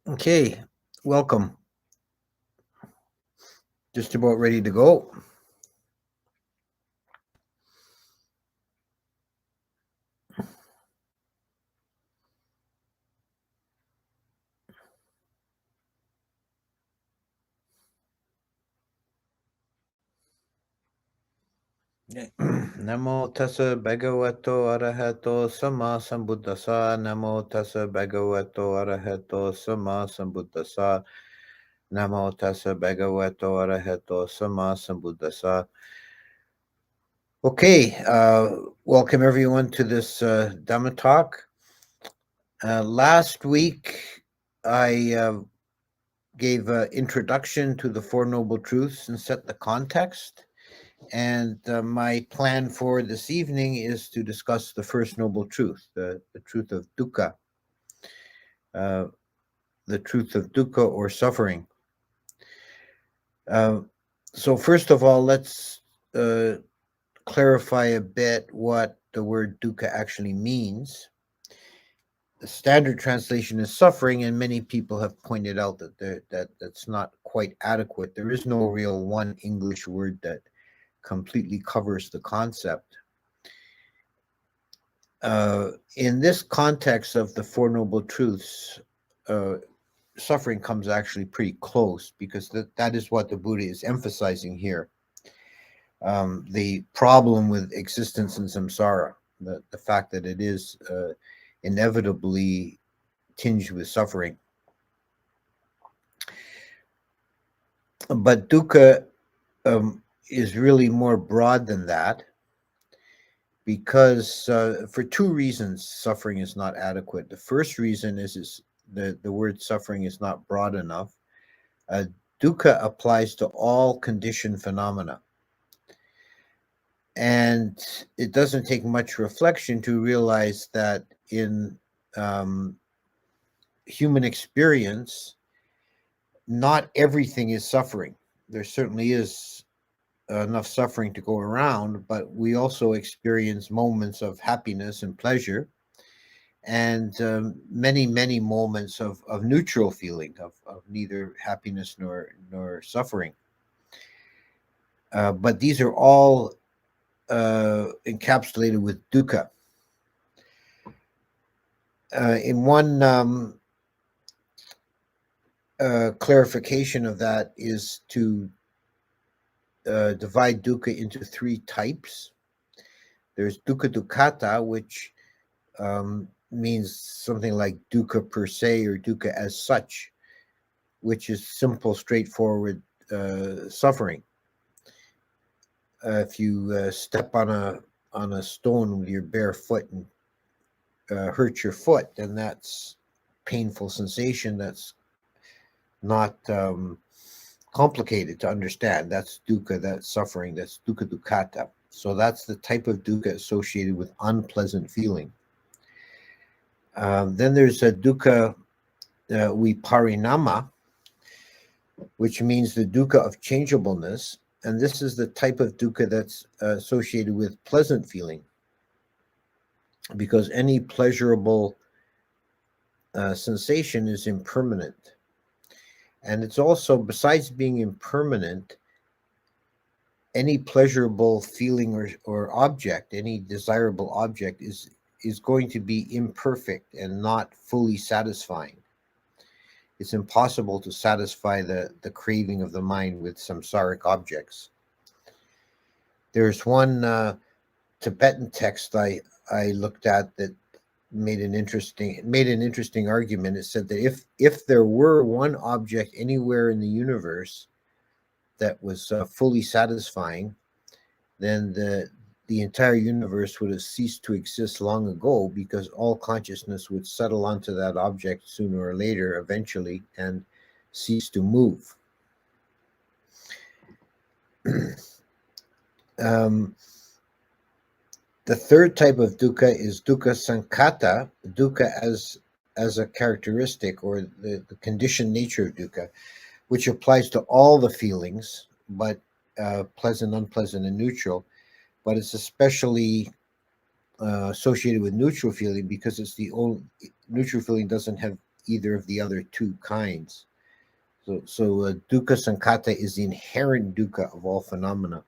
Okay, welcome. Just about ready to go. Namo tassa bhagavato arahato sama sambuddhasa. Namo tassa bhagavato arahato sama sambuddhasa. Namo tassa bhagavato arahato sama sambuddhasa. Okay, welcome everyone to this Dhamma talk. Last week, I gave an introduction to the Four Noble Truths and set the context. And my plan for this evening is to discuss the first noble truth, the truth of dukkha, the truth of dukkha or suffering. So first of all, let's clarify a bit what the word dukkha actually means. The standard translation is suffering, and many people have pointed out that that's not quite adequate. There is no real one English word that completely covers the concept. In this context of the Four Noble Truths, suffering comes actually pretty close, because that is what the Buddha is emphasizing here. The problem with existence in samsara, the fact that it is inevitably tinged with suffering. But dukkha is really more broad than that, because for two reasons suffering is not adequate. The first reason is the word suffering is not broad enough. Dukkha applies to all conditioned phenomena. And it doesn't take much reflection to realize that in human experience, not everything is suffering. There certainly is enough suffering to go around, but we also experience moments of happiness and pleasure, and many, many moments of neutral feeling, of neither happiness nor suffering. But these are all encapsulated with dukkha. In one clarification of that is to divide dukkha into three types. There's dukkha dukkhata, which means something like dukkha per se or dukkha as such, which is simple, straightforward suffering. If you step on a stone with your bare foot and hurt your foot, then that's painful sensation. That's not complicated to understand. That's dukkha, that's suffering, that's dukkha dukkhata. So that's the type of dukkha associated with unpleasant feeling. Then there's a dukkha viparinama, which means the dukkha of changeableness. And this is the type of dukkha that's associated with pleasant feeling, because any pleasurable sensation is impermanent. And it's also, besides being impermanent, any pleasurable feeling or object, any desirable object is going to be imperfect and not fully satisfying. It's impossible to satisfy the craving of the mind with samsaric objects. There's one Tibetan text I looked at that made an interesting argument. It said that if there were one object anywhere in the universe that was fully satisfying, then the entire universe would have ceased to exist long ago, because all consciousness would settle onto that object sooner or later, eventually, and cease to move. The third type of dukkha is dukkha sankhata, dukkha as a characteristic, or the conditioned nature of dukkha, which applies to all the feelings, but pleasant, unpleasant, and neutral. But it's especially associated with neutral feeling, because it's the only neutral feeling doesn't have either of the other two kinds. So dukkha sankhata is the inherent dukkha of all phenomena.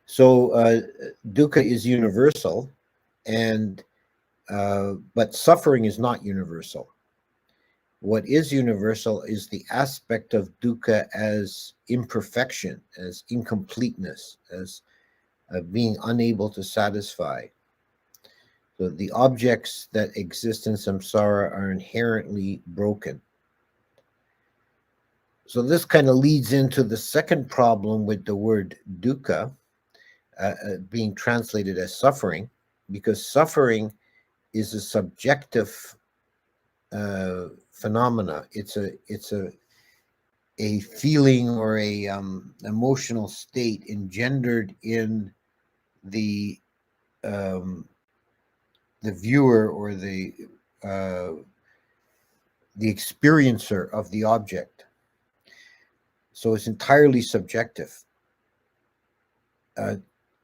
So dukkha is universal, and but suffering is not universal. What is universal is the aspect of dukkha as imperfection, as incompleteness, as being unable to satisfy. So the objects that exist in samsara are inherently broken. So this kind of leads into the second problem with the word dukkha being translated as suffering, because suffering is a subjective phenomena. It's a feeling or a emotional state engendered in the viewer or the experiencer of the object. So it's entirely subjective.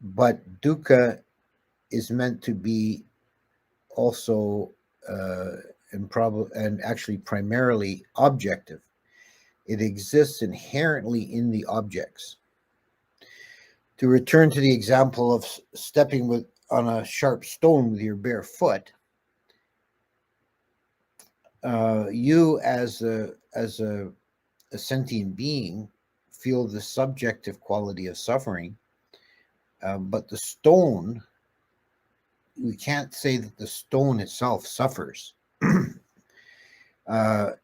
But dukkha is meant to be also and actually primarily objective. It exists inherently in the objects. To return to the example of stepping on a sharp stone with your bare foot, you as a sentient being feel the subjective quality of suffering, but the stone, we can't say that the stone itself suffers.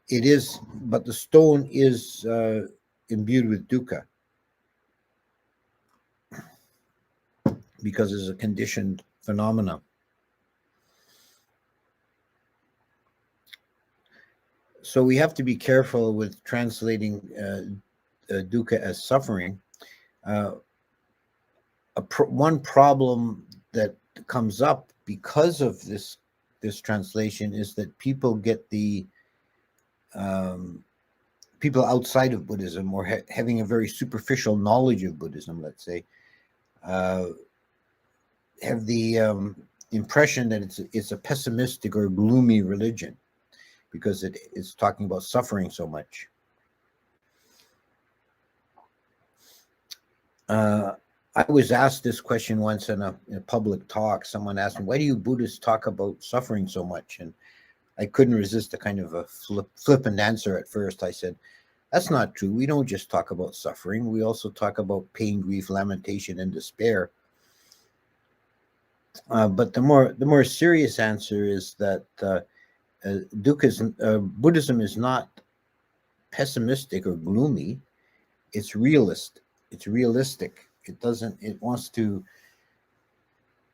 It is, but the stone is imbued with dukkha because it's a conditioned phenomena. So we have to be careful with translating dukkha as suffering. One problem that comes up because of this translation is that people get the people outside of Buddhism, or having a very superficial knowledge of Buddhism, let's say, have the impression that it's a pessimistic or gloomy religion because it's talking about suffering so much. I was asked this question once in a public talk. Someone asked me, why do you Buddhists talk about suffering so much? And I couldn't resist a kind of a flippant answer at first. I said, that's not true. We don't just talk about suffering. We also talk about pain, grief, lamentation, and despair. But the more serious answer is that Buddhism is not pessimistic or gloomy. It's realist. It's realistic. It wants to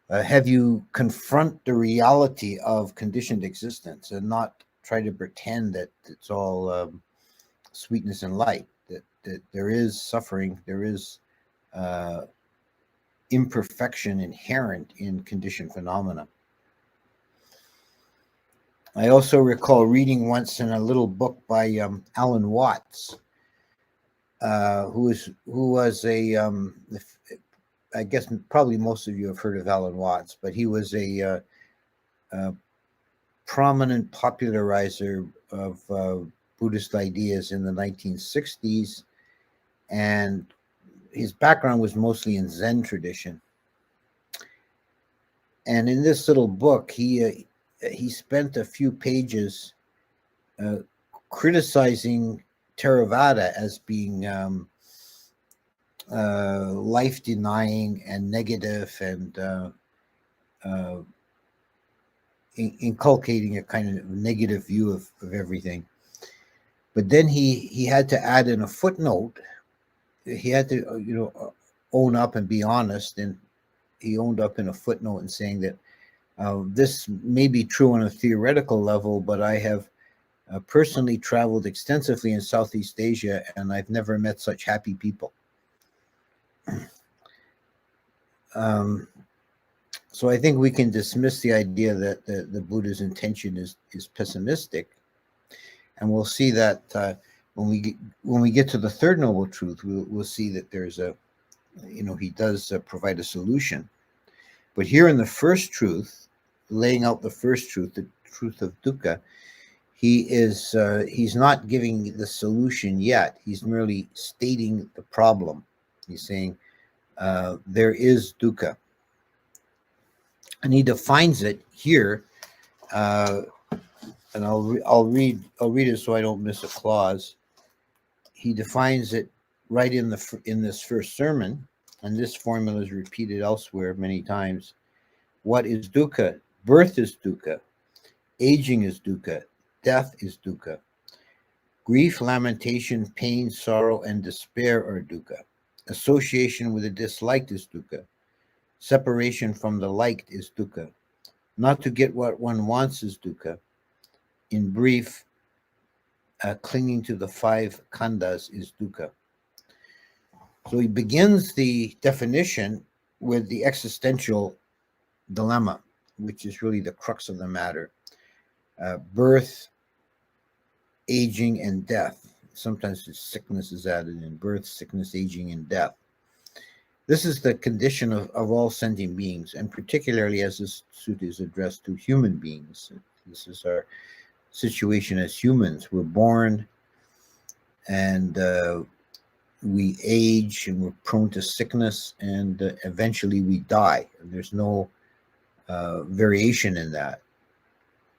have you confront the reality of conditioned existence and not try to pretend that it's all sweetness and light, that there is suffering, there is imperfection inherent in conditioned phenomena. I also recall reading once in a little book by Alan Watts, who was a I guess probably most of you have heard of Alan Watts, but he was a prominent popularizer of Buddhist ideas in the 1960s, and his background was mostly in Zen tradition. And in this little book, he spent a few pages criticizing Theravada as being life-denying and negative, and inculcating a kind of negative view of everything. But then he had to add in a footnote. He had to own up and be honest, and he owned up in a footnote and saying that this may be true on a theoretical level, but I have personally traveled extensively in Southeast Asia, and I've never met such happy people. So I think we can dismiss the idea that the Buddha's intention is pessimistic, and we'll see that when we get to the third noble truth, we'll see that there's he does provide a solution. But here in the first truth, laying out the first truth, the truth of dukkha, he's not giving the solution yet. He's merely stating the problem. He's saying there is dukkha, and he defines it here. And I'll read it so I don't miss a clause. He defines it right in this first sermon, and this formula is repeated elsewhere many times. What is dukkha? Birth is dukkha. Aging is dukkha. Death is dukkha. Grief, lamentation, pain, sorrow, and despair are dukkha. Association with the disliked is dukkha. Separation from the liked is dukkha. Not to get what one wants is dukkha. In brief, clinging to the five khandhas is dukkha. So he begins the definition with the existential dilemma, which is really the crux of the matter. Birth, aging, and death. Sometimes sickness is added in: birth, sickness, aging, and death. This is the condition of all sentient beings, and particularly as this sutta is addressed to human beings. This is our situation as humans. We're born and we age and we're prone to sickness, and eventually we die. And there's no variation in that.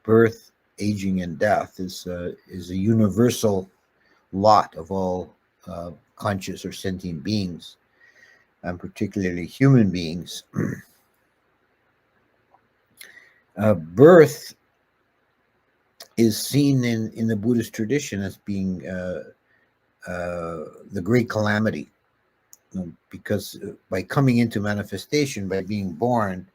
Birth, aging, and death is a universal lot of all conscious or sentient beings, and particularly human beings. Birth is seen in the Buddhist tradition as being the great calamity, because by coming into manifestation, by being born,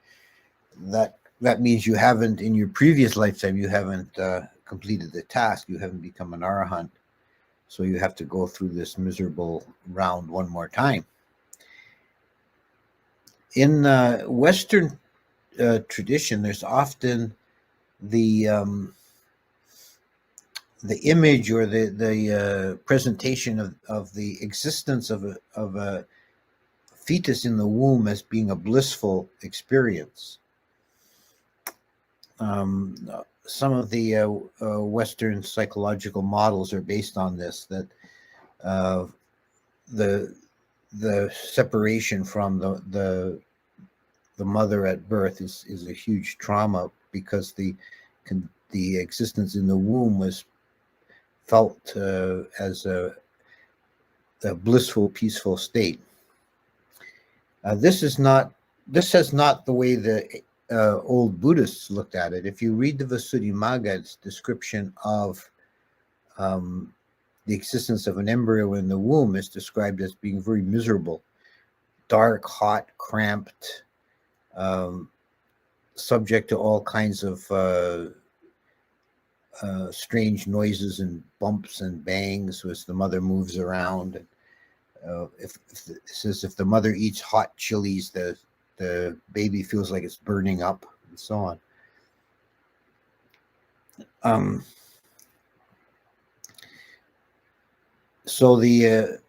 that means you haven't, in your previous lifetime, you haven't completed the task. You haven't become an arahant, so you have to go through this miserable round one more time. In Western tradition, there's often the image or the presentation of the existence of a fetus in the womb as being a blissful experience. Some of the Western psychological models are based on this, that the separation from the mother at birth is a huge trauma, because the existence in the womb was felt as a blissful, peaceful state. This is not the way the old Buddhists looked at it. If you read the Visuddhimagga's description of the existence of an embryo in the womb, is described as being very miserable, dark, hot, cramped, subject to all kinds of strange noises and bumps and bangs as the mother moves around. If the mother eats hot chilies, the baby feels like it's burning up, and so on. So the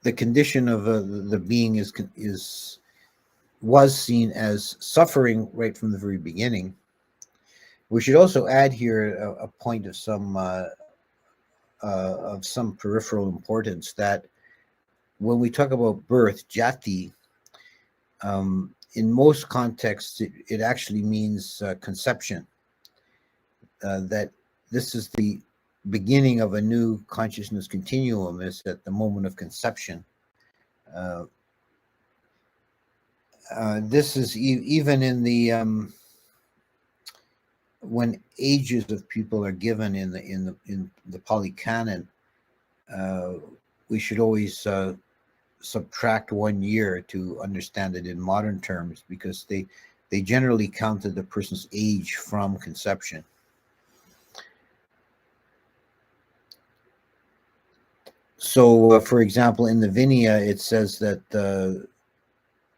condition of the being was seen as suffering right from the very beginning. We should also add here a point of some peripheral importance, that when we talk about birth, jati, in most contexts, it actually means conception. That this is the beginning of a new consciousness continuum, is at the moment of conception. This is even in the when ages of people are given in the Pali Canon, we should always subtract 1 year to understand it in modern terms, because they generally counted the person's age from conception. So, for example, in the Vinaya, it says that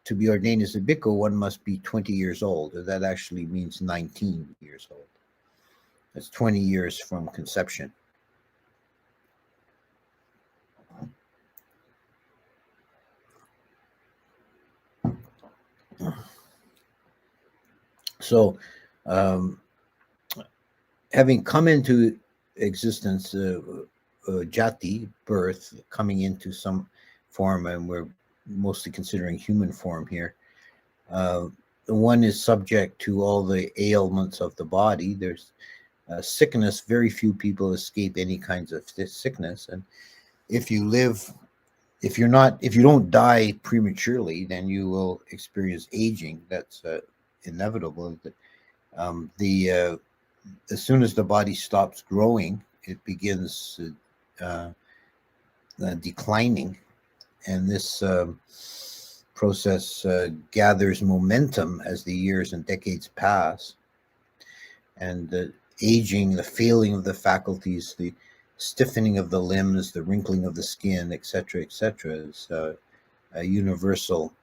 to be ordained as a bhikkhu, one must be 20 years old. That actually means 19 years old. That's 20 years from conception. So Um, Having come into existence, jati, birth, coming into some form, and we're mostly considering human form here. Uh, One is subject to all the ailments of the body. There's sickness. Very few people escape any kinds of sickness, and if you live, if you don't die prematurely, then you will experience aging. That's inevitable. The As soon as the body stops growing, it begins declining, and this process gathers momentum as the years and decades pass, and the aging, the failing of the faculties, the stiffening of the limbs, the wrinkling of the skin, etc., is a universal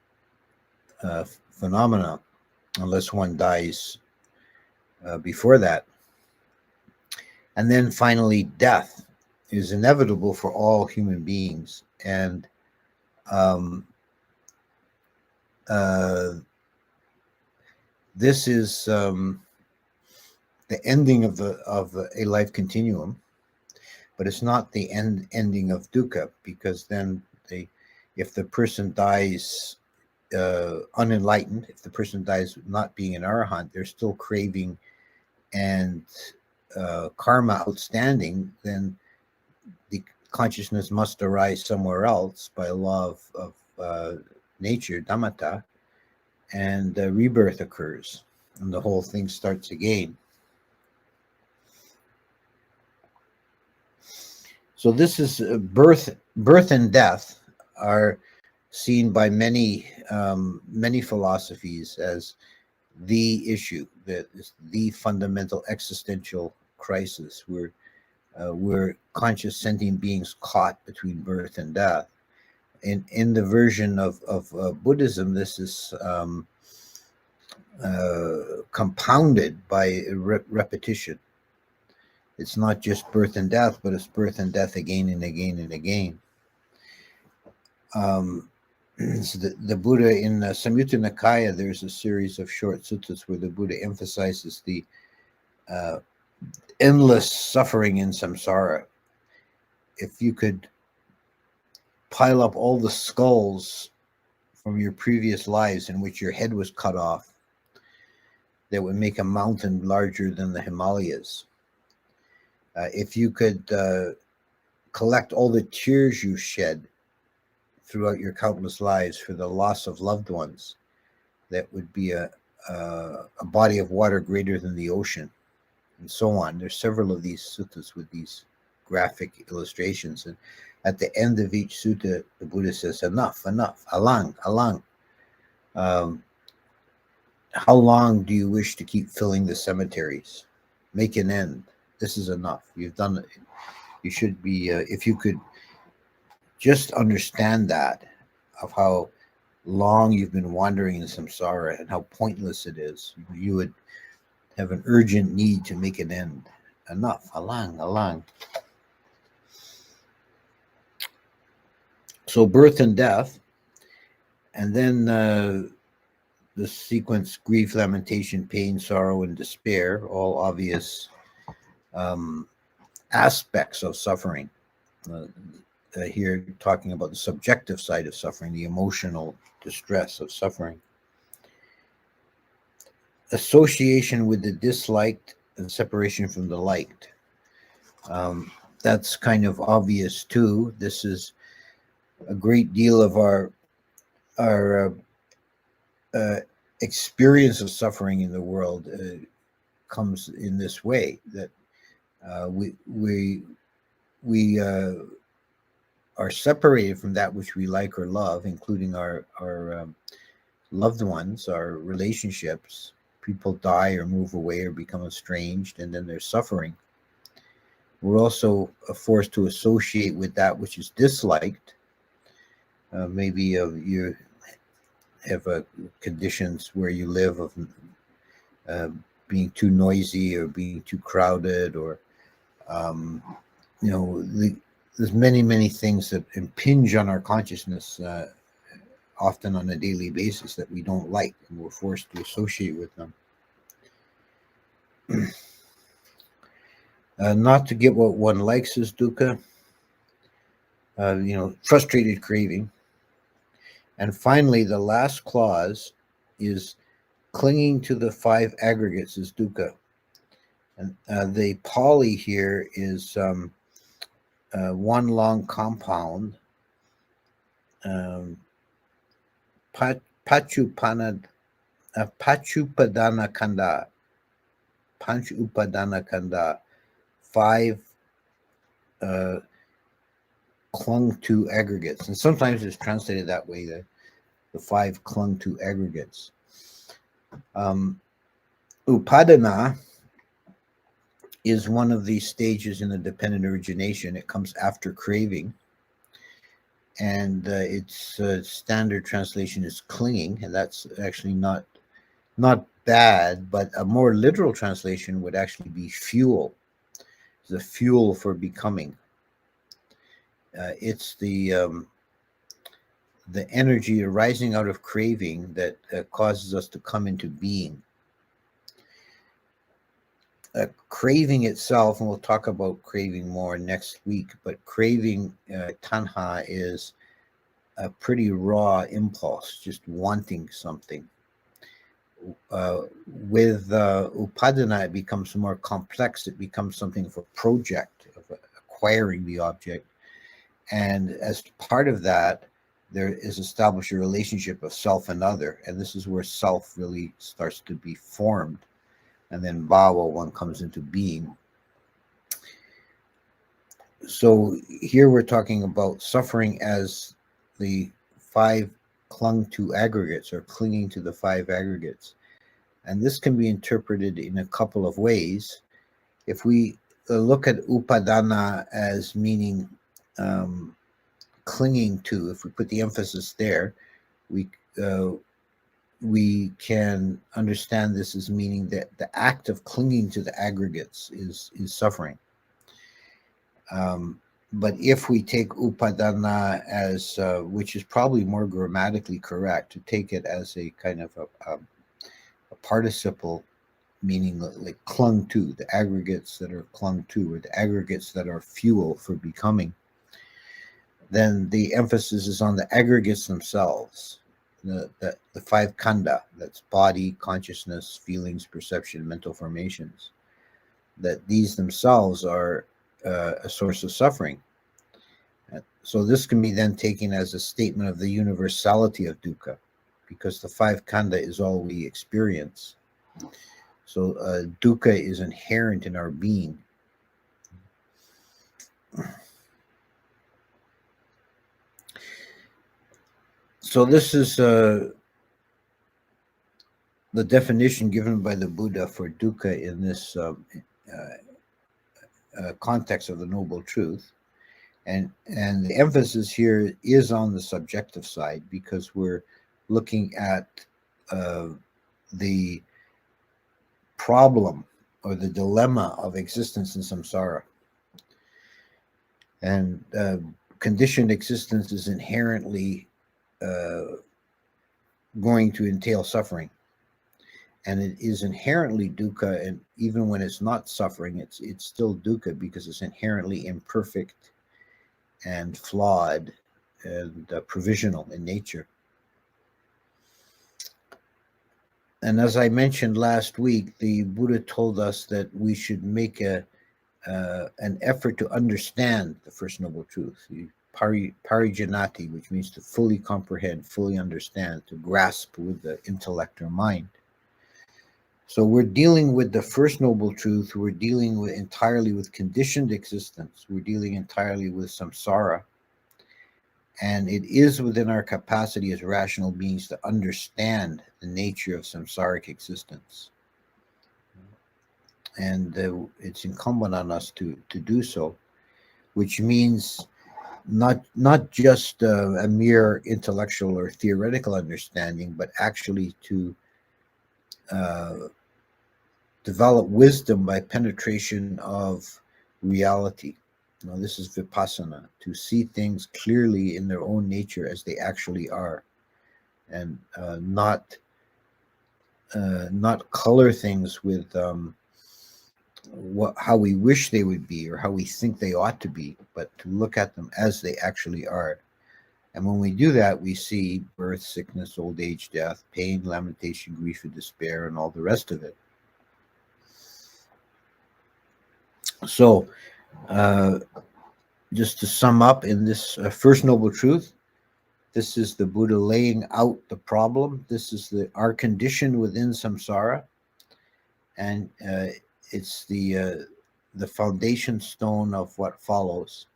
phenomena, unless one dies before that. And then finally, death is inevitable for all human beings, and um, uh, this is the ending of a life continuum, but it's not the ending of dukkha, because then if the person dies unenlightened, if the person dies not being an arahant, they're still craving and karma outstanding, then the consciousness must arise somewhere else by a law of nature, dhammata, and rebirth occurs, and the whole thing starts again. So this is birth and death are seen by many philosophies as the issue, that is the fundamental existential crisis. We're conscious sentient beings caught between birth and death. In the version of Buddhism, this is compounded by repetition. It's not just birth and death, but it's birth and death again and again and again. So the Buddha in Samyutta Nikaya, there's a series of short suttas where the Buddha emphasizes the endless suffering in samsara. If you could pile up all the skulls from your previous lives in which your head was cut off, that would make a mountain larger than the Himalayas. If you could collect all the tears you shed throughout your countless lives for the loss of loved ones, that would be a body of water greater than the ocean, and so on. There's several of these suttas with these graphic illustrations, and at the end of each sutta, the Buddha says, enough, alang, alang. How long do you wish to keep filling the cemeteries? Make an end. This is enough. You've done it. You should be, if you could just understand that, of how long you've been wandering in samsara and how pointless it is, you would have an urgent need to make an end. Enough, alang, alang. So birth and death, and then the sequence: grief, lamentation, pain, sorrow, and despair, all obvious aspects of suffering. Here talking about the subjective side of suffering, the emotional distress of suffering. Association with the disliked and separation from the liked. That's kind of obvious too. This is a great deal of our experience of suffering in the world comes in this way, that we are separated from that which we like or love, including our loved ones, our relationships. People die or move away or become estranged, and then there's suffering. We're also forced to associate with that which is disliked. Maybe you have conditions where you live of being too noisy or being too crowded, or there's many things that impinge on our consciousness, often on a daily basis, that we don't like, and we're forced to associate with them. Not to get what one likes is dukkha, frustrated craving. And finally, the last clause is clinging to the five aggregates is dukkha. And the Pali here is one long compound, pachupadana kanda, panch upadana kanda, five clung to aggregates. And sometimes it's translated that way, the five clung to aggregates. Upadana is one of these stages in the dependent origination. It comes after craving. And its standard translation is clinging, and that's actually not bad, but a more literal translation would actually be fuel. The fuel for becoming. It's the energy arising out of craving that causes us to come into being. Craving itself, and we'll talk about craving more next week, but craving, tanha, is a pretty raw impulse, just wanting something. With upadana, it becomes more complex. It becomes something of a project of acquiring the object. And as part of that, there is established a relationship of self and other. And this is where self really starts to be formed. And then bhava, one comes into being. So here we're talking about suffering as the five clung to aggregates, or clinging to the five aggregates. And this can be interpreted in a couple of ways. If we look at upadana as meaning clinging to, if we put the emphasis there, we can understand this as meaning that the act of clinging to the aggregates is suffering. But if we take upadana as, which is probably more grammatically correct, to take it as a kind of a participle, meaning like clung to, the aggregates that are clung to, or the aggregates that are fuel for becoming, then the emphasis is on the aggregates themselves. The five khandha, that's body, consciousness, feelings, perception, mental formations, that these themselves are a source of suffering. So this can be then taken as a statement of the universality of dukkha, because the five khandha is all we experience. So dukkha is inherent in our being. So this is the definition given by the Buddha for dukkha in this context of the Noble Truth. And the emphasis here is on the subjective side, because we're looking at the problem or the dilemma of existence in samsara. And conditioned existence is inherently going to entail suffering. And it is inherently dukkha, and even when it's not suffering, it's still dukkha, because it's inherently imperfect and flawed and provisional in nature. And as I mentioned last week, the Buddha told us that we should make an effort to understand the First Noble Truth, parijanati, which means to fully comprehend, fully understand, to grasp with the intellect or mind. So we're dealing with the First Noble Truth. We're dealing with entirely with conditioned existence. We're dealing entirely with samsara. And it is within our capacity as rational beings to understand the nature of samsaric existence. And it's incumbent on us to do so, which means not just a mere intellectual or theoretical understanding, but actually to develop wisdom by penetration of reality. Now, this is vipassana, to see things clearly in their own nature as they actually are, and not color things with how we wish they would be or how we think they ought to be, but to look at them as they actually are. And when we do that, we see birth, sickness, old age, death, pain, lamentation, grief, and despair, and all the rest of it. So, just to sum up in this first noble truth, this is the Buddha laying out the problem. This is our condition within samsara, and it's the foundation stone of what follows.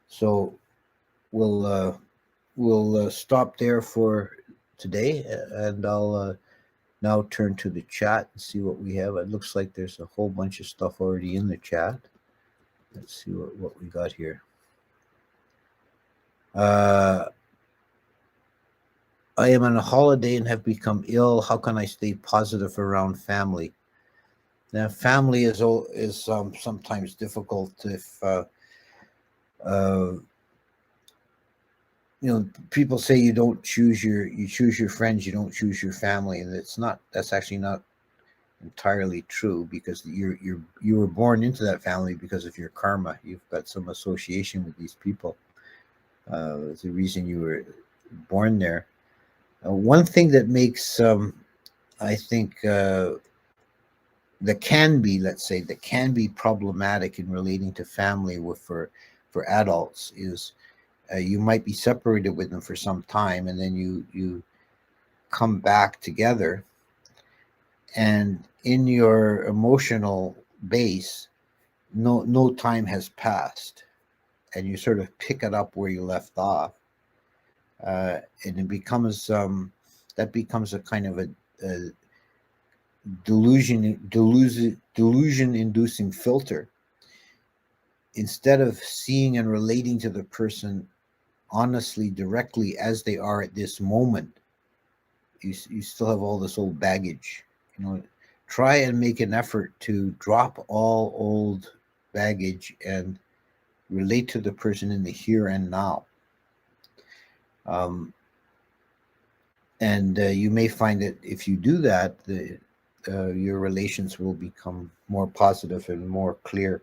So we'll stop there for today, and I'll now turn to the chat and see what we have. It looks like there's a whole bunch of stuff already in the chat. Let's see what we got here. I am on a holiday and have become ill. How can I stay positive around family? Now, family is sometimes difficult if people say you choose your friends, you don't choose your family, and that's actually not entirely true, because you were born into that family because of your karma. You've got some association with these people. It's the reason you were born there. One thing that makes I think that can be problematic in relating to family for adults is you might be separated with them for some time, and then you come back together, and in your emotional base, no time has passed, and you sort of pick it up where you left off, and it becomes that becomes a kind of a delusion inducing filter. Instead of seeing and relating to the person honestly, directly, as they are at this moment, you still have all this old baggage. Try and make an effort to drop all old baggage and relate to the person in the here and now. And you may find that if you do that, your relations will become more positive and more clear.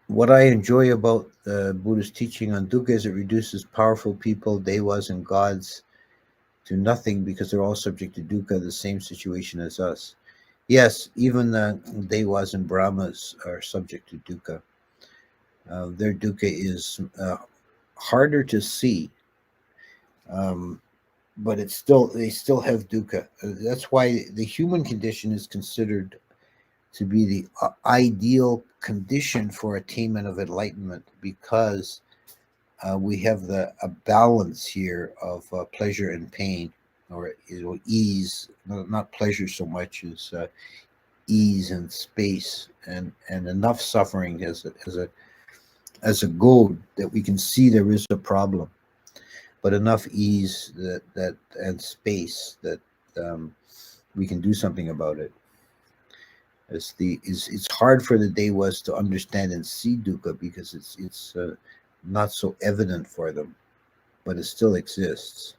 What I enjoy about the Buddhist teaching on dukkha is it reduces powerful people, devas, and gods to nothing, because they're all subject to dukkha, the same situation as us. Yes, even the devas and brahmas are subject to dukkha. Their dukkha is harder to see, but they still have dukkha. That's why the human condition is considered to be the ideal condition for attainment of enlightenment, because we have a balance here of pleasure and pain, or ease, not pleasure so much as ease and space, and enough suffering as a goal that we can see there is a problem, but enough ease that and space that we can do something about it. It's hard for the devas to understand and see dukkha, because it's not so evident for them, but it still exists.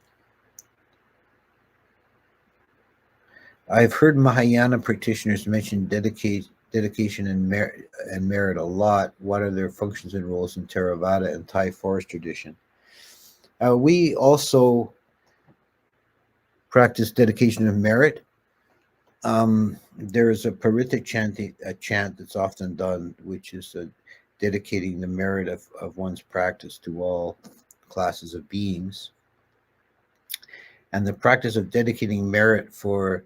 I've heard Mahayana practitioners mention dedication and merit a lot. What are their functions and roles in Theravada and Thai forest tradition? We also practice dedication and merit. There is a Parita chant that's often done, which is dedicating the merit of one's practice to all classes of beings. And the practice of dedicating merit for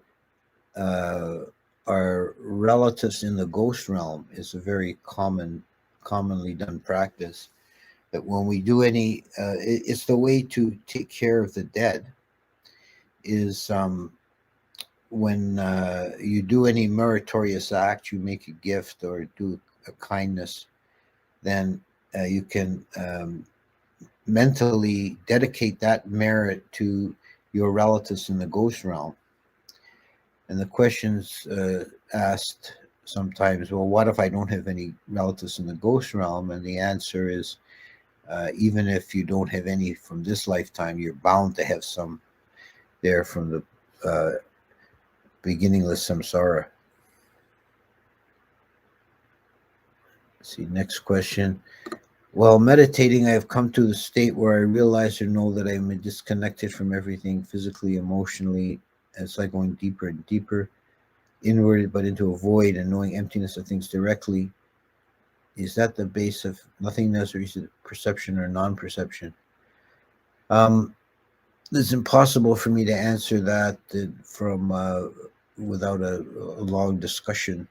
our relatives in the ghost realm is a very commonly done practice. That when we do it's the way to take care of the dead, is when you do any meritorious act, you make a gift or do a kindness, then you can mentally dedicate that merit to your relatives in the ghost realm. And the question's asked sometimes, well, what if I don't have any relatives in the ghost realm? And the answer is, Even if you don't have any from this lifetime, you're bound to have some there from the beginningless samsara. Let's see, next question. While meditating, I have come to the state where I realize or know that I am disconnected from everything, physically, emotionally, and it's like going deeper and deeper inward, but into a void, and knowing emptiness of things directly. Is that the base of nothingness, or is it perception or non-perception? It's impossible for me to answer that from without a long discussion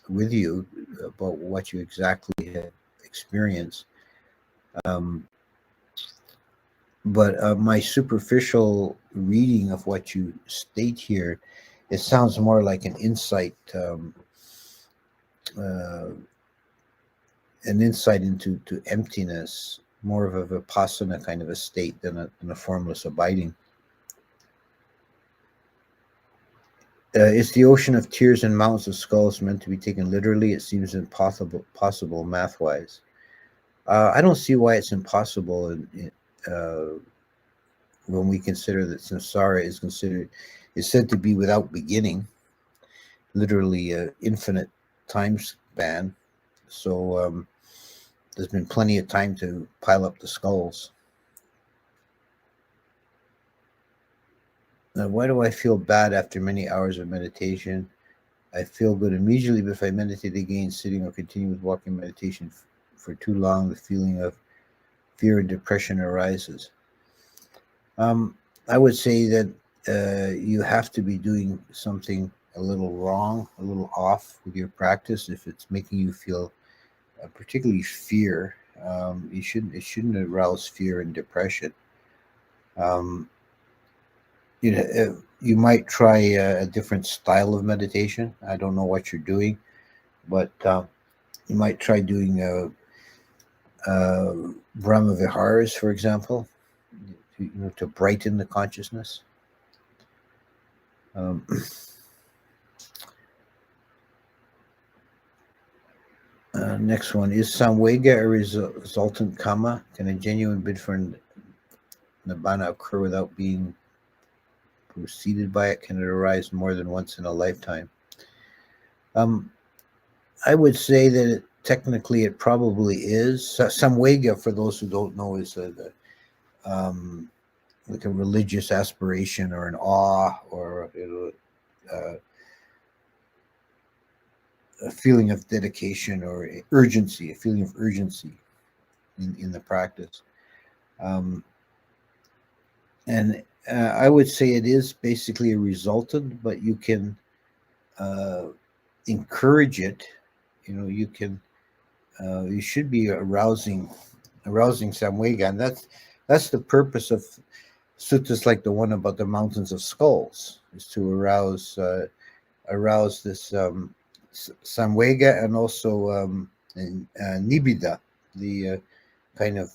with you about what you exactly have experienced. But my superficial reading of what you state here, it sounds more like an insight into emptiness, more of a vipassana kind of a state than a formless abiding. Is the ocean of tears and mountains of skulls meant to be taken literally? It seems impossible math-wise. I don't see why it's impossible when we consider that samsara is said to be without beginning, literally infinite time span. So there's been plenty of time to pile up the skulls. Now, why do I feel bad after many hours of meditation? I feel good immediately, but if I meditate again, sitting or continue with walking meditation for too long, the feeling of fear and depression arises. I would say that you have to be doing something a little wrong, a little off with your practice. If it's making you feel particularly fear, it shouldn't arouse fear and depression. You might try a different style of meditation. I don't know what you're doing, but you might try doing Brahma Viharas, for example, to brighten the consciousness. Next one, is samvega a resultant karma? Can a genuine bid for nibbana occur without being preceded by it? Can it arise more than once in a lifetime? I would say that technically it probably is. Samvega, for those who don't know, is like a religious aspiration or an awe or a feeling of dedication or urgency, a feeling of urgency in the practice. And I would say it is basically a resultant, but you can encourage it. You can, you should be arousing samvega, and that's the purpose of suttas like the one about the mountains of skulls, is to arouse this samvega, and also nibbida, the kind of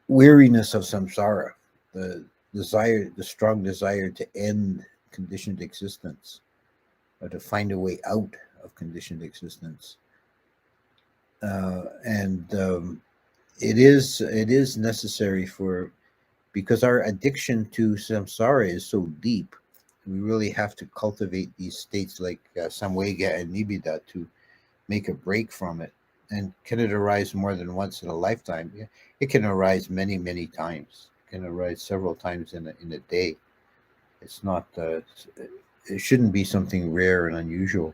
weariness of samsara, the strong desire to end conditioned existence, or to find a way out of conditioned existence. And it is necessary because our addiction to samsara is so deep. We really have to cultivate these states like samvega and nibbida to make a break from it. And can it arise more than once in a lifetime? Yeah, it can arise many, many times. It can arise several times in a day. It's not. It shouldn't be something rare and unusual.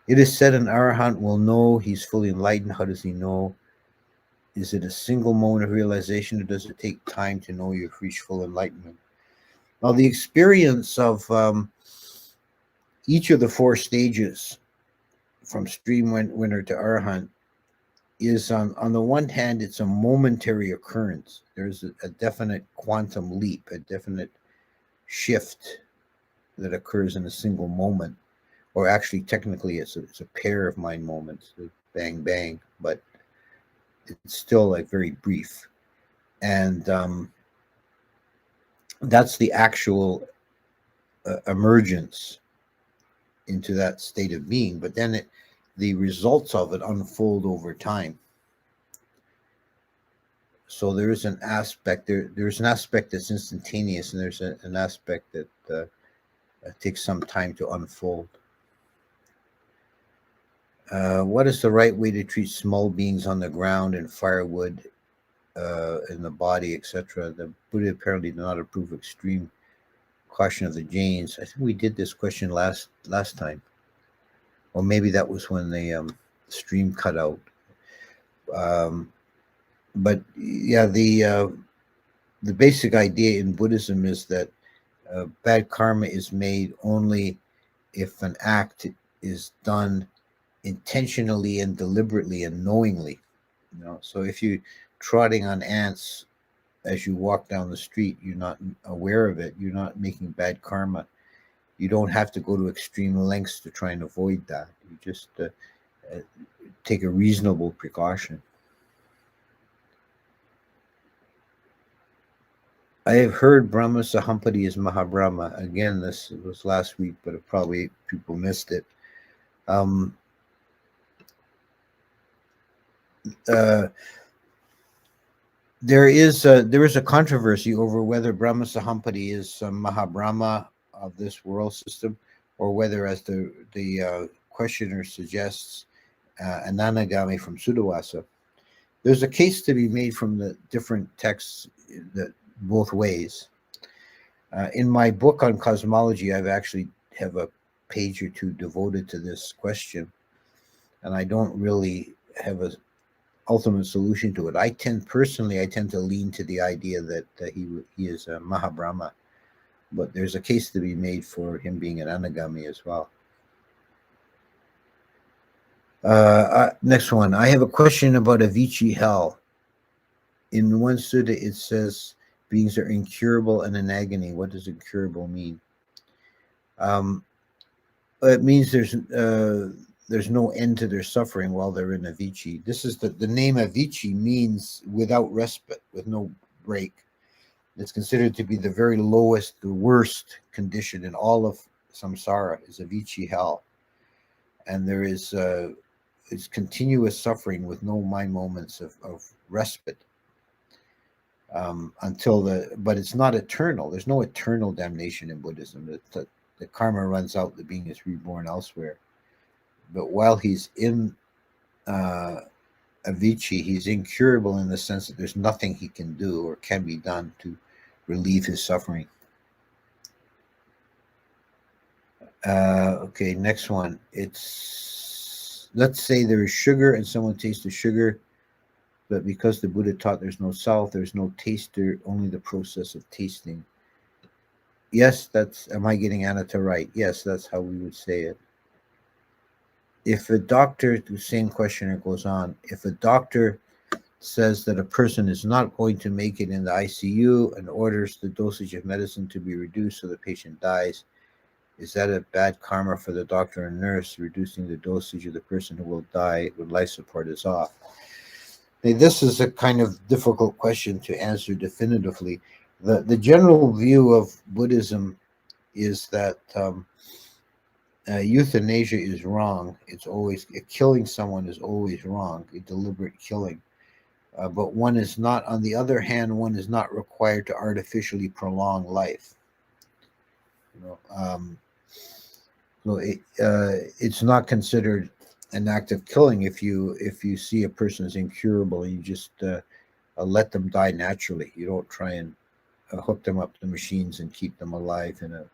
It is said an arahant will know he's fully enlightened. How does he know? Is it a single moment of realization, or does it take time to know you've reached full enlightenment? Well, the experience of each of the four stages, from stream winner to arahant, is on the one hand, it's a momentary occurrence. There's a definite quantum leap, a definite shift that occurs in a single moment. Or actually, technically, it's a pair of mind moments, bang, bang, but it's still like very brief. And that's the actual emergence into that state of being. But then the results of it unfold over time. So there is an aspect there's an aspect that's instantaneous, and there's an aspect that takes some time to unfold. What is the right way to treat small beings on the ground and firewood in the body, etc.? The Buddha apparently did not approve extreme caution of the Jains. I think we did this question last time, or maybe that was when the stream cut out. But yeah, the basic idea in Buddhism is that bad karma is made only if an act is done intentionally and deliberately and knowingly. So if you trotting on ants as you walk down the street, you're not aware of it, you're not making bad karma. You don't have to go to extreme lengths to try and avoid that. You just take a reasonable precaution. I have heard Brahma Sahampati is Mahabrahma. Again, this was last week, but probably people missed it. There is a controversy over whether Brahma Sahampati is Mahabrahma of this world system, or whether, as the questioner suggests, Ananagami from Sudawasa. There's a case to be made from the different texts that both ways. In my book on cosmology, I've actually have a page or two devoted to this question, and I don't really have a ultimate solution to it. I tend to lean to the idea that he is a Mahabrahma, but there's a case to be made for him being an Anagami as well. Next one. I have a question about Avicii hell. In one sutta, it says beings are incurable and in agony. What does incurable mean? It means there's no end to their suffering while they're in Avicii. This is the name Avicii means without respite, with no break. It's considered to be the very lowest, the worst condition in all of samsara is Avicii hell. And there is it's continuous suffering with no mind moments of respite but it's not eternal. There's no eternal damnation in Buddhism. The karma runs out, the being is reborn elsewhere. But while he's in Avicii, he's incurable in the sense that there's nothing he can do or can be done to relieve his suffering. Okay, next one. Let's say there is sugar and someone tastes the sugar, but because the Buddha taught there's no self, there's no taster, only the process of tasting. Yes, am I getting Anata right? Yes, that's how we would say it. If a doctor, the same questioner goes on, if a doctor says that a person is not going to make it in the ICU and orders the dosage of medicine to be reduced so the patient dies, is that a bad karma for the doctor and nurse, reducing the dosage of the person who will die when life support is off? Now, this is a kind of difficult question to answer definitively. The general view of Buddhism is that euthanasia is wrong. It's always killing someone is always wrong, a deliberate killing. But one is not. On the other hand, one is not required to artificially prolong life. So it's not considered an act of killing if you see a person as incurable and you just let them die naturally. You don't try and hook them up to machines and keep them alive in a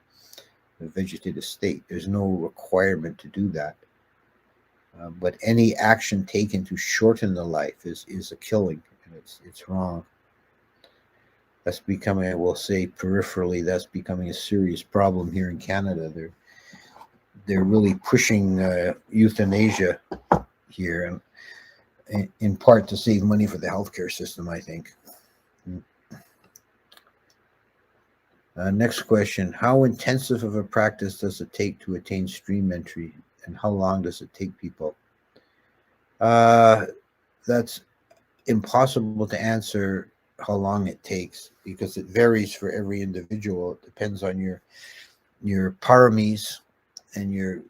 vegetative state. There's no requirement to do that. But any action taken to shorten the life is a killing, and it's wrong. That's becoming, I will say peripherally, that's becoming a serious problem here in Canada. They're really pushing euthanasia here, and in part to save money for the healthcare system, I think. Next question. How intensive of a practice does it take to attain stream entry, and how long does it take people? That's impossible to answer how long it takes, because it varies for every individual. It depends on your paramis and your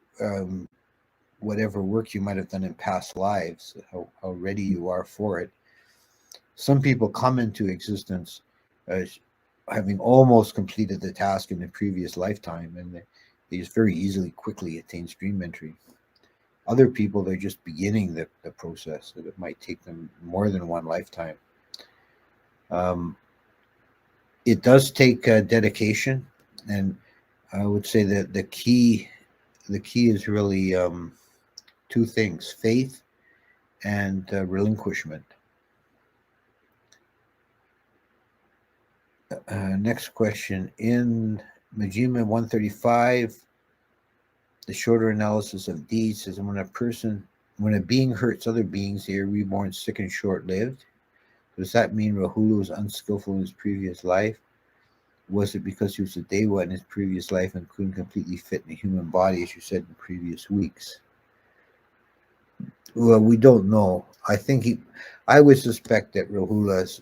whatever work you might have done in past lives, how ready you are for it. Some people come into existence having almost completed the task in the previous lifetime, and they just very easily, quickly attain stream entry. Other people, they're just beginning the process, that it might take them more than one lifetime. Um, it does take dedication, and I would say that the key is really two things: faith and relinquishment. Next question. In Majima 135, the shorter analysis of deeds says, when a being hurts other beings, they are reborn sick and short-lived. Does that mean Rahula was unskillful in his previous life? Was it because he was a Dewa in his previous life and couldn't completely fit in a human body, as you said in previous weeks? Well, we don't know. I would suspect that Rahula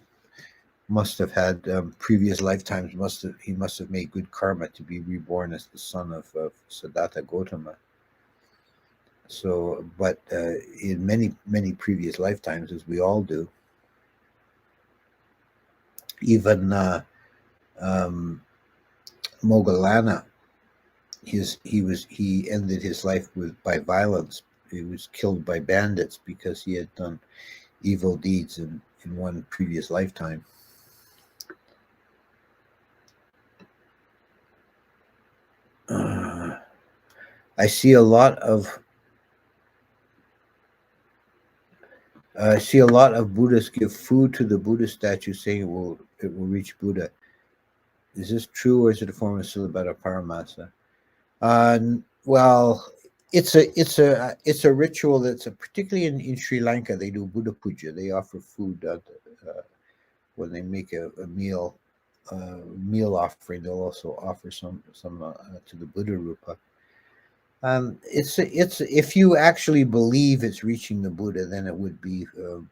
must have had previous lifetimes. He must have made good karma to be reborn as the son of Siddhartha Gautama. So, but in many previous lifetimes, as we all do, even Moggallana, he ended his life by violence. He was killed by bandits because he had done evil deeds in one previous lifetime. I see a lot of Buddhists give food to the Buddha statue, saying it will reach Buddha. Is this true, or is it a form of Silabhata Paramasa? Well, it's a ritual that's particularly in Sri Lanka. They do Buddha Puja. They offer food when they make a meal offering. They'll also offer some to the Buddha Rupa. It's if you actually believe it's reaching the Buddha, then it would be a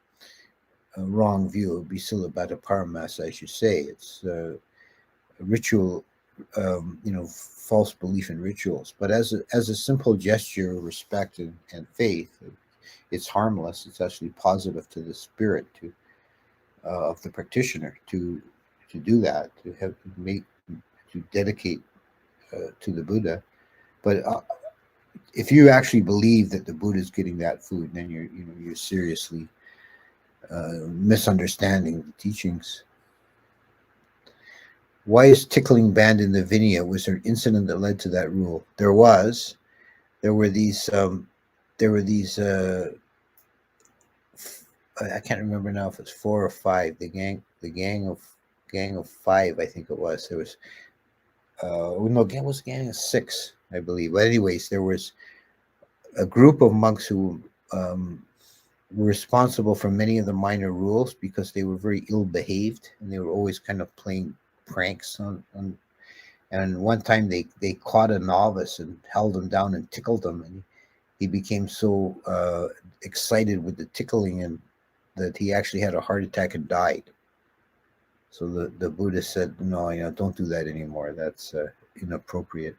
wrong view. It would be Silabhata Paramasa, as you say. It's a ritual, false belief in rituals. But as a simple gesture of respect and faith, it's harmless. It's actually positive to the spirit of the practitioner to do that, to dedicate to the Buddha. But if you actually believe that the Buddha is getting that food, then you're seriously misunderstanding the teachings. Why is tickling banned in the Vinaya? Was there an incident that led to that rule? There was. There were these. I can't remember now if it's 4 or 5. The gang of 5, I think it was. There was. No, it was a gang of 6, I believe. But anyways, there was a group of monks who were responsible for many of the minor rules because they were very ill-behaved and they were always kind of playing pranks on and one time they caught a novice and held him down and tickled him, and he became so excited with the tickling and that he actually had a heart attack and died. So the Buddha said, no, don't do that anymore. That's inappropriate.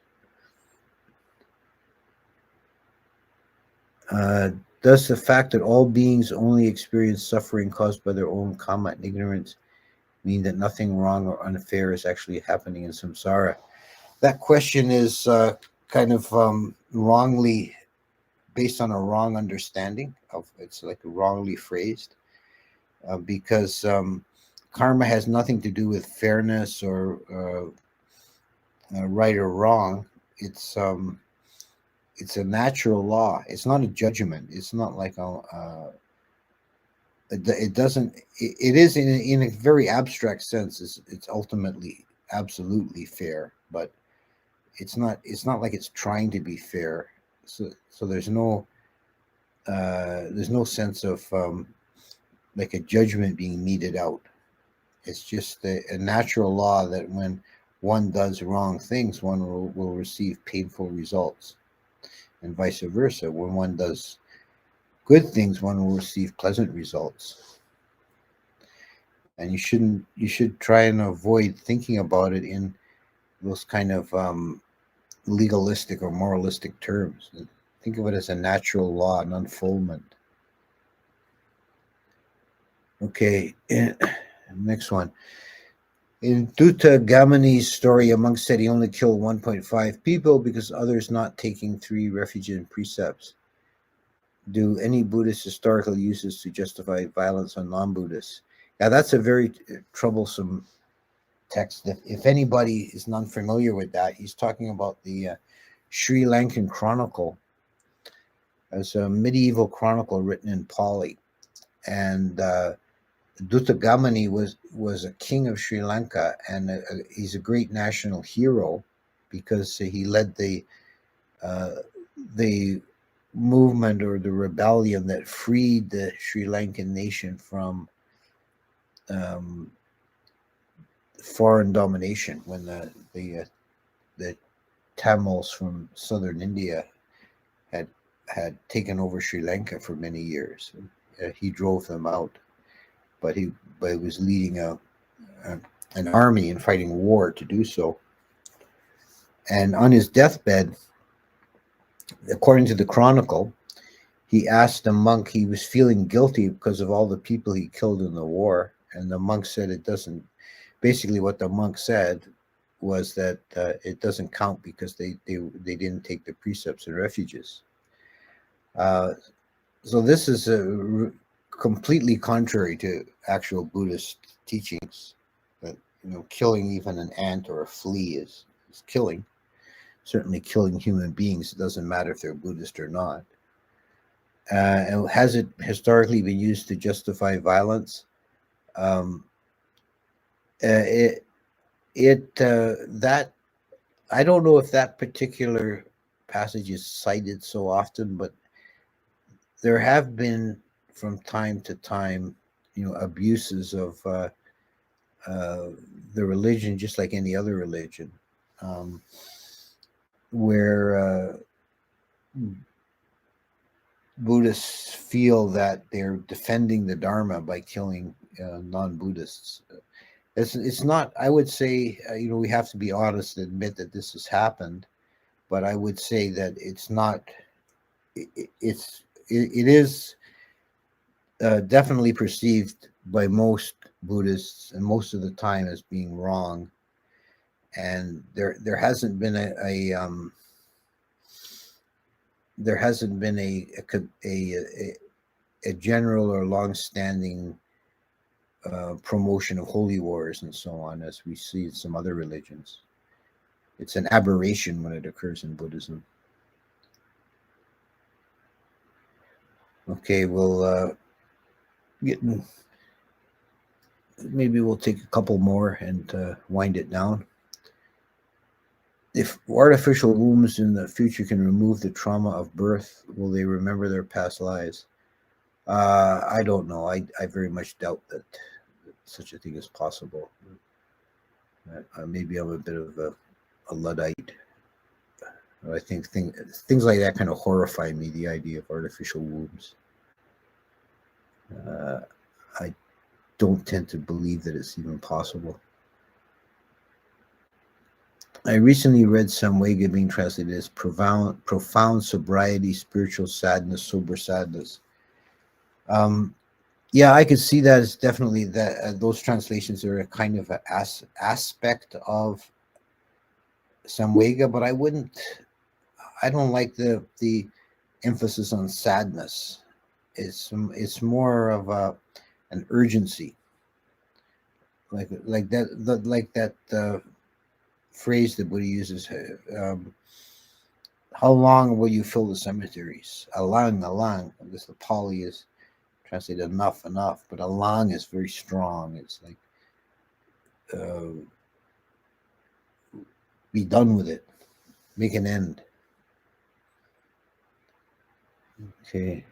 Does the fact that all beings only experience suffering caused by their own karma and ignorance mean that nothing wrong or unfair is actually happening in samsara? That question is kind of wrongly based on a wrong understanding of it's like wrongly phrased because karma has nothing to do with fairness or right or wrong. It's a natural law. It's not a judgment. It's not like it doesn't. It is in a very abstract sense. It's ultimately absolutely fair, but it's not like it's trying to be fair. So there's no sense of like a judgment being meted out. It's just a natural law that when one does wrong things, one will receive painful results, and vice versa. When one does good things, one will receive pleasant results. And you should try and avoid thinking about it in those kind of legalistic or moralistic terms. Think of it as a natural law, an unfoldment. Okay, next one. In Dutta Gamani's story, a monk said he only killed 1.5 people because others not taking 3 refuges and precepts. Do any Buddhists historically use this to justify violence on non-Buddhists? Yeah, that's a very troublesome text. If anybody is not familiar with that, he's talking about the Sri Lankan Chronicle. It's a medieval chronicle written in Pali, and Dutta Gamani was a king of Sri Lanka, and he's a great national hero because he led the movement or the rebellion that freed the Sri Lankan nation from foreign domination when the Tamils from southern India had taken over Sri Lanka for many years. He drove them out, but he was leading an army and fighting war to do so. And on his deathbed, according to the chronicle, he asked a monk, he was feeling guilty because of all the people he killed in the war, and the monk said it doesn't. Basically, what the monk said was that it doesn't count because they didn't take the precepts and refuges. So this is completely contrary to actual Buddhist teachings. That killing even an ant or a flea is killing. Certainly, killing human beings. It doesn't matter if they're Buddhist or not. And has it historically been used to justify violence? That I don't know if that particular passage is cited so often, but there have been from time to time, abuses of the religion, just like any other religion, where Buddhists feel that they're defending the Dharma by killing non-Buddhists. It's not. I would say, we have to be honest and admit that this has happened, but I would say that it's not. It is definitely perceived by most Buddhists and most of the time as being wrong, and there hasn't been a general or long-standing promotion of holy wars and so on, as we see in some other religions. It's an aberration when it occurs in Buddhism. Okay, maybe we'll take a couple more and wind it down. If artificial wombs in the future can remove the trauma of birth, will they remember their past lives? I don't know. I very much doubt that such a thing is possible. Maybe I'm a bit of a Luddite. I think things like that kind of horrify me, the idea of artificial wombs. I don't tend to believe that it's even possible. I recently read Samudaya being translated as profound sobriety, spiritual sadness, sober sadness. Yeah, I could see that as definitely that those translations are a kind of an aspect of Samudaya, but I don't like the emphasis on sadness. It's more of an urgency, like that phrase that Buddha uses. How long will you fill the cemeteries? Alang, alang. I guess the Pali is translated enough, but alang is very strong. It's like be done with it, make an end. Okay.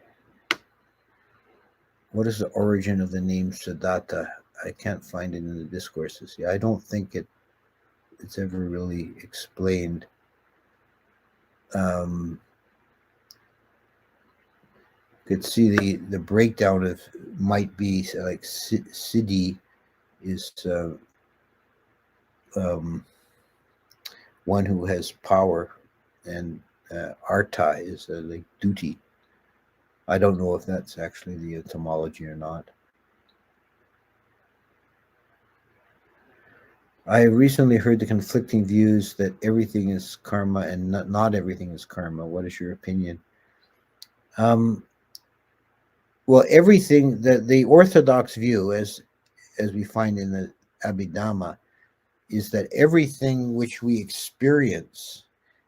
What is the origin of the name Siddhartha? I can't find it in the discourses. Yeah, I don't think it's ever really explained. Could see the breakdown of might be like Siddhi is one who has power, and arta is like duty. I don't know if that's actually the etymology or not. I recently heard the conflicting views that everything is karma and not everything is karma. What is your opinion? Well, everything, the orthodox view, as we find in the Abhidhamma, is that everything which we experience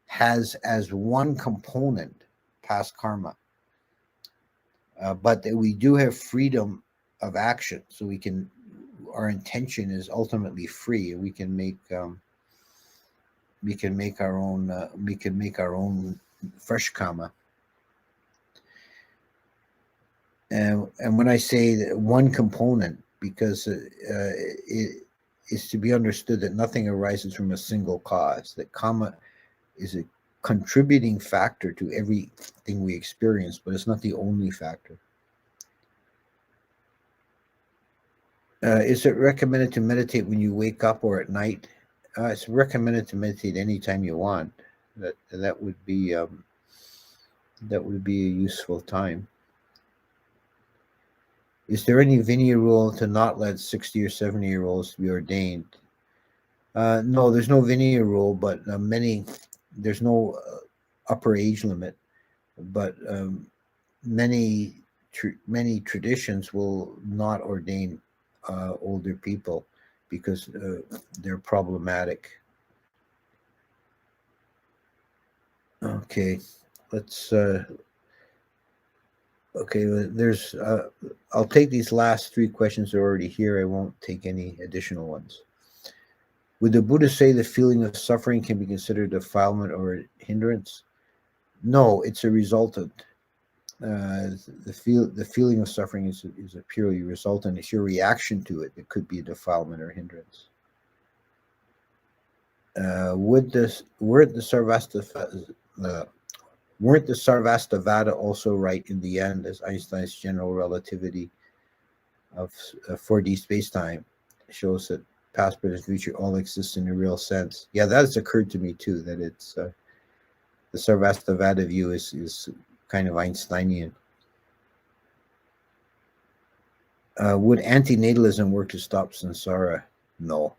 has as one component past karma, but that we do have freedom of action, so we can. Our intention is ultimately free. We can make our own. We can make our own fresh karma. And when I say that one component, because it is to be understood that nothing arises from a single cause, that karma is a contributing factor to everything we experience, but it's not the only factor. Is it recommended to meditate when you wake up or at night? It's recommended to meditate anytime you want. That would be a useful time. Is there any Vinaya rule to not let 60 or 70-year-olds be ordained? No, there's no Vinaya rule, but there's no upper age limit, but many traditions will not ordain older people because they're problematic. Okay, let's. Okay, there's. I'll take these last 3 questions that are already here. I won't take any additional ones. Would the Buddha say the feeling of suffering can be considered a defilement or a hindrance? No, it's a resultant. The feeling of suffering is a purely resultant. It's your reaction to it that could be a defilement or hindrance. Weren't the Sarvastivada also right in the end, as Einstein's general relativity of 4D space-time shows that past, present, future all exist in a real sense? Yeah, that has occurred to me too, that it's the Sarvastivada view is kind of Einsteinian. Would antinatalism work to stop samsara? No.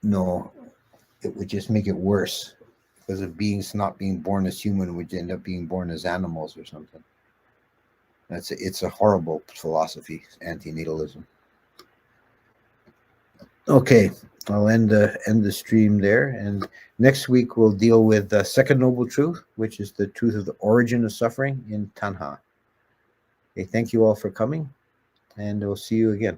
No, it would just make it worse, because of beings not being born as human would end up being born as animals or something. It's a horrible philosophy, antinatalism. Okay, I'll end the stream there, and next week we'll deal with the second noble truth, which is the truth of the origin of suffering in Tanha. Okay, thank you all for coming, and we'll see you again.